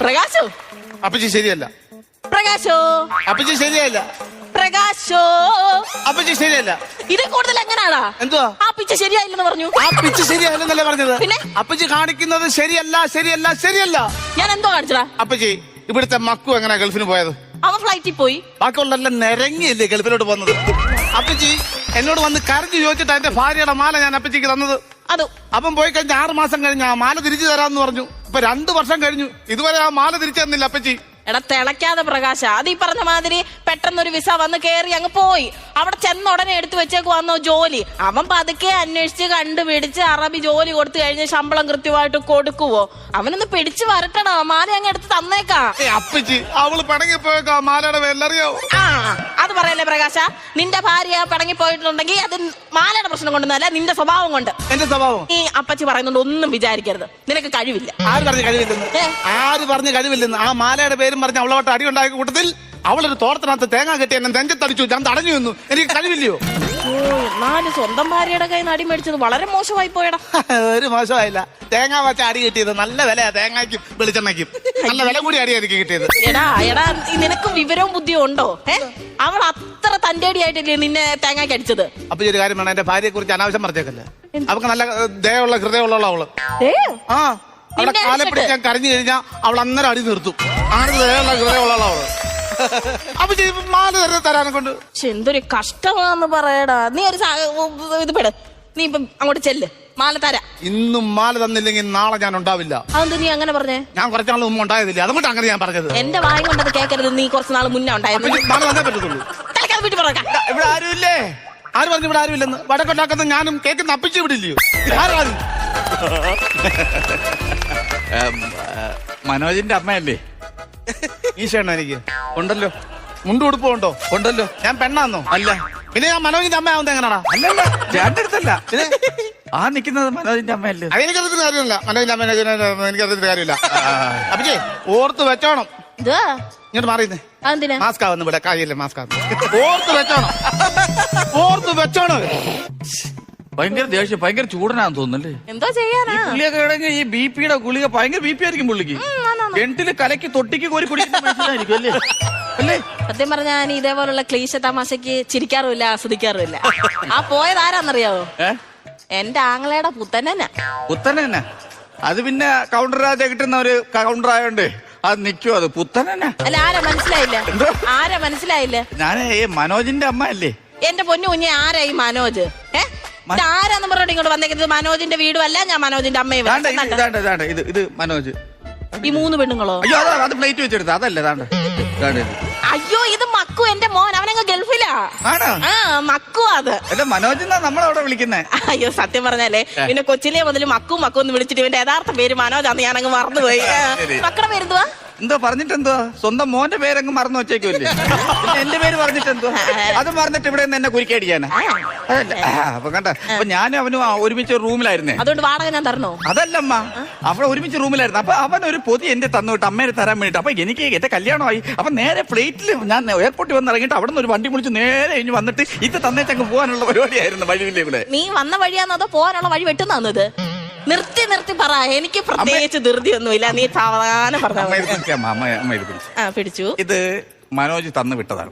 പ്രകാശോ അപ്പച്ചി ശരിയല്ല. പ്രകാശോ അപ്പച്ചി ശരിയല്ല. പ്രകാശോ അപ്പച്ചി ശരിയല്ല. ഇതിൽ കൂടുതൽ എങ്ങനാടാ? എന്തുവാ ആ പിച്ച ശരിയായില്ലെന്ന് പറഞ്ഞു. ആ പിച്ച് ശരിയല്ലെന്നല്ലേ പറഞ്ഞത്? പിന്നെ അപ്പച്ചി കാണിക്കുന്നത് ശരിയല്ല ശരിയല്ല ശരിയല്ല. ഞാൻ എന്തോ കാണിച്ചടാ? അപ്പച്ചി ഇവിടുത്തെ മക്കു എങ്ങനെ ഗൾഫിന് പോയത്? അവൻ ഫ്ലൈറ്റിൽ പോയി. ബാക്കിയുള്ള നിരങ്ങിയല്ലേ ഗൾഫിലോട്ട് പോകുന്നത്. അപ്പച്ചി എന്നോട് വന്ന് കരഞ്ഞു ചോദിച്ചിട്ട് എന്റെ ഭാര്യയുടെ മാല ഞാൻ അപ്പച്ചിക്ക് തന്നത്. അതോ അപ്പം പോയി കഴിഞ്ഞ 6 മാസം കഴിഞ്ഞ ആ മാല തിരിച്ചു തരാമെന്ന് പറഞ്ഞു. ഇപ്പൊ 2 വർഷം കഴിഞ്ഞു, ഇതുവരെ ആ മാല തിരിച്ചു തന്നില്ല അപ്പച്ചി. എടാ തിളയ്ക്കാതെ പ്രകാശ, അത് ഈ പറഞ്ഞ മാതിരി പെട്ടെന്നൊരു വിസ വന്ന് കേറി അങ്ങ് പോയി. അവിടെ ചെന്ന ഉടനെ എടുത്തു വെച്ചേക്ക് വന്നോ ജോലി. അവൻ പതുക്കെ അന്വേഷിച്ച് കണ്ടുപിടിച്ച് അറബി ജോലി കൊടുത്തു കഴിഞ്ഞ് ശമ്പളം കൃത്യമായിട്ട് കൊടുക്കുവോ? അവനൊന്ന് പിടിച്ചു വരട്ടണോ? മാല അങ്ങ് എടുത്ത് തന്നേക്കാ. അപ്പച്ചി അവള് പിണങ്ങിപ്പോയേക്കാ മാലയുടെ പേരിലറിയോ? ആ അത് പറയല്ലേ പ്രകാശ. നിന്റെ ഭാര്യ പിണങ്ങി പോയിട്ടുണ്ടെങ്കിൽ അത് മാലയുടെ പ്രശ്നം കൊണ്ടൊന്നല്ല, നിന്റെ സ്വഭാവം കൊണ്ട്. എന്റെ സ്വഭാവം ഈ അപ്പച്ചി പറയുന്നുണ്ട് ഒന്നും വിചാരിക്കരുത്, നിനക്ക് കഴിവില്ല. ആര് പറഞ്ഞു കഴിവില്ലെന്ന്? ആര് പറഞ്ഞു കഴിവില്ലെന്ന്? ആ മാലയുടെ പേരും പറഞ്ഞ് അവളോട്ട് അടി ഉണ്ടാക്കിയ കൂട്ടത്തിൽ അവളൊരു തോട്ടത്തിനകത്ത് തേങ്ങ കെട്ടി എന്നെ നെഞ്ചത്തടിച്ചു. ഞാൻ തടഞ്ഞു നിന്നു. എനിക്ക് കഴിവില്ലയോ? എന്നാലും സ്വന്തം ഭാര്യയുടെ കയ്യിൽ നിന്ന് അടി മേടിച്ചത് വളരെ മോശമായി പോയടാ. ഒരു മോശമായില്ല. തേങ്ങ വച്ച അടി കിട്ടിയത് നല്ല വിലയാ. തേങ്ങയ്ക്കും വെളിച്ചെണ്ണയ്ക്കും നല്ല വില കൂടി അടിയായിരിക്കും കിട്ടിയത്. എടാ നിനക്ക് വിവരവും ബുദ്ധിയും ഉണ്ടോ? അവൾ അത്ര തന്റേടിയായിട്ടല്ലേ നിന്നെ തേങ്ങയ്ക്ക് അടിച്ചത്? അപ്പൊ ഒരു കാര്യം വേണം, എന്റെ ഭാര്യയെ കുറിച്ച് അനാവശ്യം പറഞ്ഞേക്കല്ലേ. അവൾക്ക് നല്ല ദയുള്ള ഹൃദയമുള്ള അവള്. ആ അവളെ കാലെ പിടിച്ച് ഞാൻ കരഞ്ഞു കഴിഞ്ഞാൽ അവൾ അന്നേരം അടി നിർത്തും. ആണ് ദയുള്ള ഹൃദയമുള്ള അവള്. അപ്പൊ മാല തരാനെ കൊണ്ട് എന്തൊരു കഷ്ടമാന്ന് പറയടാ. നീ ഒരു ഇത് പെട്, നീ ഇപ്പം അങ്ങോട്ട് ചെല്ല്, മാല തരാ. ഇന്നും മാല തന്നില്ലെങ്കിൽ നാളെ ഞാൻ ഉണ്ടാവില്ല. അതെന്ത് നീ അങ്ങനെ പറഞ്ഞേ? ഞാൻ കുറച്ചാൾ മുമ്പ് ഉണ്ടായതില്ല, അതുകൊണ്ട് അങ്ങനെ ഞാൻ പറഞ്ഞത്. എന്റെ വായ കൊണ്ടത് കേൾക്കരുത്. നീ കുറച്ച് നാൾ മുന്നേ ഉണ്ടായത്. മാല തന്നേ പറ്റത്തുള്ളൂ. വീട്ടിൽ പറയാം. ഇവിടെ ആരുമില്ലേ? ആര് പറഞ്ഞു ഇവിടെ ആരുമില്ലെന്ന്? വടക്കുണ്ടാക്കുന്ന ഞാനും കേൾക്കുന്ന അപ്പിച്ചു വിടില്ലയോ? ആരാണ്? മനോജിന്റെ അമ്മയല്ലേ? ഈശോണ്ണ എനിക്ക് ഉണ്ടല്ലോ. മുണ്ട് ഉടുപ്പുണ്ടോ? ഉണ്ടല്ലോ. ഞാൻ പെണ്ണാന്നോ? അല്ല. പിന്നെ ഞാൻ മനോജിന്റെ അമ്മയാവുന്നത് എങ്ങനാടാ? അല്ലല്ല, ചേട്ടന്റെ അടുത്തല്ല. ആ നിക്കുന്നത് മനോജിന്റെ അമ്മയല്ലേ? അതെനിക്കറിയത്തിന് കാര്യമില്ല. മനോജിന്റെ അമ്മ എനിക്കറിയത്തിന് കാര്യമില്ല. അപ്പിച്ചേ ഓർത്ത് വെച്ചോണം. ഇങ്ങോട്ട് മാറിയുന്നേ. മാസ്ക് ആവുന്നു ഇവിടെ. കാര്യമില്ല മാസ്ക് ആവുന്നു. ഓർത്ത് വെച്ചോണം. ഓർത്ത് വെച്ചോണം. ഭയങ്കര ദേഷ്യം, ഭയങ്കര ചൂടനാന്ന് തോന്നുന്നല്ലേ? എന്തോ ചെയ്യാനാ? പുള്ളിയൊക്കെ കിടങ്ങി ഈ ബിപിയുടെ ഗുളിക ഭയങ്കര ബിപി ആയിരിക്കും പുള്ളിക്ക്. കിണറ്റില് കലക്കി തൊട്ടിക്ക് കോരി കുടിക്കുന്നതായിരിക്കും അല്ലേ? അല്ലേ? സത്യം പറഞ്ഞാ ഞാൻ ഇതേപോലുള്ള ക്ലീശ തമാശക്ക് ചിരിക്കാറുമില്ല, ആസ്വദിക്കാറുമില്ല. ആ പോയത് ആരാന്നറിയാവോ? എന്റെ ആങ്ങളയുടെ പുത്തനെന്നാ. പുത്തനെന്നാ? അത് പിന്നെ കൗണ്ടർ രാജ കിട്ടുന്ന ഒരു കൗണ്ടർ ആയോണ്ട് അത് നിക്കോ. അത് പുത്തനെന്നാ? അല്ല ആരാ മനസ്സിലായില്ല? ആരാ മനസ്സിലായില്ല? ഞാൻ മനോജിന്റെ അമ്മ അല്ലേ? എന്റെ പൊന്നു കുഞ്ഞെ, ആരാ ഈ മനോജ്? ആരാന്ന് പറഞ്ഞോട്ട് ഇങ്ങോട്ട് വന്നേക്കുന്നത്? മനോജിന്റെ വീടും അല്ല, ഞാൻ മനോജിന്റെ അമ്മയും. ഇത് മനോജ്. ഈ 3 പെണ്ണുങ്ങളോ? അയ്യോ അത് പ്ലേറ്റ് വെച്ചെടുത്ത അതല്ലേ? അയ്യോ ഇത് മക്കു, എന്റെ മോൻ. അവനങ്ങ് ഗൾഫിലാ. ആ മക്കു. അത് അല്ല മനോജ് എന്നാ നമ്മളവിടെ വിളിക്കുന്നേ. അയ്യോ സത്യം പറഞ്ഞാലേ പിന്നെ കൊച്ചിലെ മുതൽ മക്കു മക്കു എന്ന് വിളിച്ചിട്ട് ഇവന്റെ യഥാർത്ഥ പേര് മനോജാന്ന് ഞാനങ്ങ് മറന്നുപോയി. മക്കളുടെ പേരെന്തുവാ? എന്തോ പറഞ്ഞിട്ടെന്തോ സ്വന്തം മോന്റെ പേരങ്ങ് മറന്നു വെച്ചേക്കുമല്ലേ? എന്റെ പേര് പറഞ്ഞിട്ടെന്തോ അത് മറന്നിട്ട് ഇവിടെ നിന്ന് എന്നെ കുരിക്കടിക്കാനാ? അപ്പൊ കണ്ട, അപ്പൊ ഞാനും അവനും ഒരുമിച്ച് റൂമിലായിരുന്നേ. അതുകൊണ്ട് വാടക ഞാൻ തരണോ? അതല്ലമ്മ, അവിടെ ഒരുമിച്ച് റൂമിലായിരുന്നു. അപ്പൊ അവൻ ഒരു പൊതി എന്റെ തന്നുവിട്ട് അമ്മേനെ തരാൻ വേണ്ടിട്ട്. അപ്പൊ എനിക്ക് എന്റെ കല്യാണമായി. അപ്പൊ നേരെ ഫ്ലൈറ്റിൽ ഞാൻ എയർപോർട്ടിൽ വന്ന് ഇറങ്ങിയിട്ട് അവിടെ നിന്ന് ഒരു വണ്ടി വിളിച്ച് നേരെ ഇനി വന്നിട്ട് ഇത് തന്നേച്ചങ്ങ് പോകാനുള്ള പരിപാടിയായിരുന്നു വഴിയില്ലേ കൂടെ. നീ വന്ന വഴിയാന്നോ അതോ പോകാനുള്ള വഴി വെട്ടുന്നത്? നിർത്തി പറ. എനിക്ക് പ്രത്യേകിച്ച് ധൃതിയൊന്നുമില്ല. നീ സാവധാനം പറഞ്ഞാൽ പിടിച്ചു. ഇത് മനോജ് തന്നു വിട്ടതാണ്.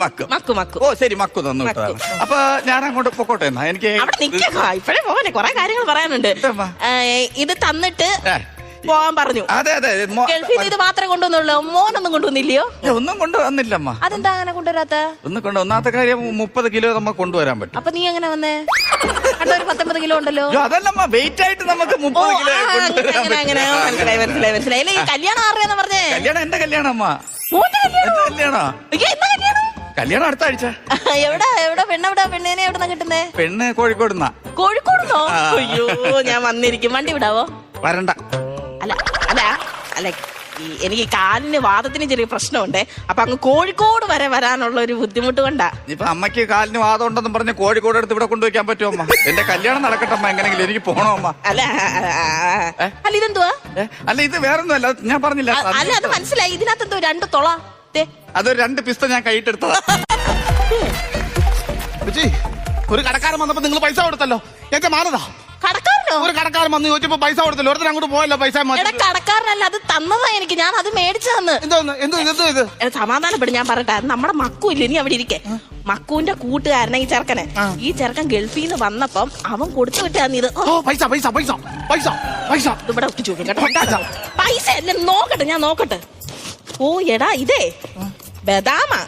മക്കു. ഓ ശരി, മക്കു തന്നു വിട്ടതാണ്. അപ്പൊ ഞാൻ അങ്ങോട്ട് പൊക്കോട്ടെ എന്നാ. എനിക്ക് ഇപ്പഴേ പോകാനെ കുറെ കാര്യങ്ങൾ പറയാനുണ്ട്. ഇത് തന്നിട്ട് പോവാൻ പറഞ്ഞു. അതെ ഗൾഫിൽ ഇത് മാത്രമേ കൊണ്ടുവന്നുള്ളൂ. മോനൊന്നും കൊണ്ടുവന്നില്ലയോ? ഒന്നും കൊണ്ടുവന്നില്ലമ്മ. അതെന്താ അങ്ങനെ കൊണ്ടുവരാത്ത? ഒന്നാമത്തെ കാര്യം 30 കിലോ നമുക്ക് കൊണ്ടുവരാൻ പറ്റും. അപ്പൊ നീ എങ്ങനെ വന്നേ? ഒരു 19 കിലോ ഉണ്ടല്ലോ. അതല്ലമ്മ, വെയിറ്റ് ആയിട്ട് നമുക്ക് 30 കിലോ. മനസ്സിലായി. കല്യാണം ആരുടെയാന്ന് പറഞ്ഞേ? കല്യാണം എന്റെ കല്യാണം അമ്മ. കല്യാണം അടുത്ത ആഴ്ച. എവിടെ പെണ്ണിനെ എവിടെന്നാ കിട്ടുന്നേ? പെണ്ണ് കോഴിക്കോടുന്നാ. കോഴിക്കോടുന്നോ? അയ്യോ ഞാൻ വന്നിരിക്കും. വണ്ടി വിടാവോ? വരണ്ട. അല്ല എനിക്ക് കാലിന് വാദത്തിന് ചെറിയ പ്രശ്നമുണ്ടേ. അപ്പൊ അങ്ങ് കോഴിക്കോട് വരെ വരാനുള്ള ഒരു ബുദ്ധിമുട്ട് കൊണ്ടാ. ഇപ്പൊ അമ്മയ്ക്ക് കാലിന് വാദം ഉണ്ടെന്ന് പറഞ്ഞ് കോഴിക്കോട് എടുത്ത് ഇവിടെ കൊണ്ടുവയ്ക്കാൻ പറ്റുമോ അമ്മ? എന്റെ കല്യാണം നടക്കട്ടെ അമ്മ, എങ്ങനെയെങ്കിലും എനിക്ക് പോണോ അമ്മ? അല്ല ഇതെന്തുവാ? അല്ല ഇത് വേറൊന്നും അല്ല, ഞാൻ പറഞ്ഞില്ല. അല്ല അത് മനസ്സിലായി. ഇതിനകത്ത് എന്തോ 2 തുള. അതൊരു 2 പിസ്ത ഞാൻ കൈയിട്ടെടുത്തതാ. ഒരു കടക്കാരൻ വന്നപ്പോ നിങ്ങൾ പൈസ കൊടുത്തല്ലോ. എന്റെ മാനതാ. കടക്കാരനോ? പോയോ? ഒരു കടക്കാരൻ വന്ന് ചോദിച്ചപ്പോ പൈസ കൊടുത്തില്ല. ഒരുത്തരം അങ്ങോട്ട് പോയല്ലോ പൈസ. എടാ കടക്കാരനല്ല, അത് തന്നതാ എനിക്ക്. ഞാൻ അത് മേടിച്ചു തന്ന്. എന്തോ ഇത് സമാധാനപ്പെടും. ഞാൻ പറയട്ടെ, നമ്മുടെ മക്കു ഇല്ല, നീ അവിടെ ഇരിക്കെ. മക്കുവിന്റെ കൂട്ടുകാരനെ ഈ ചെറുക്കനെ. ഈ ചെറുക്കൻ ഗൾഫിൽ നിന്ന് വന്നപ്പം അവൻ കൊടുത്തു വിട്ടാന്ന് ഇത്. പൈസ പൈസ പൈസ പൈസ പൈസ ഇവിടെ ഒട്ടിച്ചു കേട്ടോ. പൈസ അല്ല, നോക്കട്ടെ, ഞാൻ നോക്കട്ടെ. ഓ എടാ, ഇതേ ബദാമാ.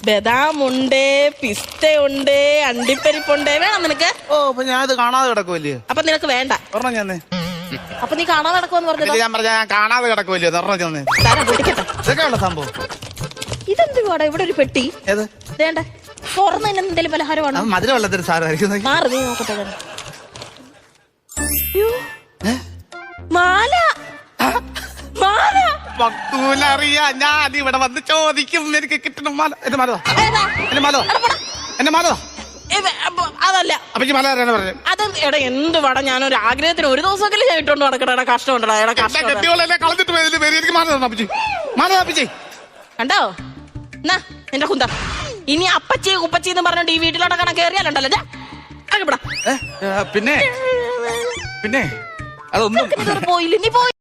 ബദാമുണ്ട്, പിസ്തയുണ്ട്, അണ്ടിപ്പരിപ്പുണ്ട്. വേണം നിനക്ക്? അപ്പൊ ഞാൻ ഇത് കാണാതെ കിടക്കുമല്ലേ? അപ്പൊ നിനക്ക് വേണ്ട. പറഞ്ഞ ഞാൻ അപ്പൊ നീ കാണാതെ കിടക്കുമെന്ന് പറഞ്ഞത്. ഞാൻ പറഞ്ഞ ഞാൻ കാണാതെ കിടക്കുമല്ലേ? പറഞ്ഞേ ഇതൊക്കെയുള്ള സംഭവം. ഇതെന്തുവാടാ ഇവിടെ ഒരു പെട്ടി? ഏത് വേണ്ട, തുറന്നതിന് എന്തെങ്കിലും പലഹാരമാണോ? മധുരമുള്ളതൊരു സാധനമായിരിക്കും. മാറി, നീ നോക്കട്ടെ. മാല. മാല മക്കൂലറിയാ, ഞാൻ ഇവിടെ വന്ന് ചോദിക്കും എനിക്ക് കിട്ടണം മാല. എന്റെ മാലോ, എന്റെ മാലോ, എന്റെ മാലോ. അതല്ല. അപ്പൊ ഈ മാല ആരാണ് പറഞ്ഞത്? അത് എടാ എന്തുവാടാ, ഞാനൊരു ആഗ്രഹത്തിന് ഒരു ദിവസമെങ്കിലും ഞാൻ ഇട്ടോണ്ട് നടക്കണ. കഷ്ടം ഉണ്ടടാ, എടാ കഷ്ടം. കെട്ടിയോളെല്ലാം കളഞ്ഞിട്ട് പോയതിന്റെ പേര് എനിക്ക് മാല തന്നു. അപ്പച്ചി മാല അപ്പച്ചി കണ്ടോ? എന്നാ എന്റെ കുന്ത, ഇനി അപ്പച്ചി കുപ്പച്ചി എന്ന് പറഞ്ഞിട്ട് ഈ വീട്ടിലോട്ടൊക്കെ കേറിയാലുണ്ടല്ലോ. പിന്നെ പിന്നെ അതൊന്നും പോയില്ല, നീ പോയി.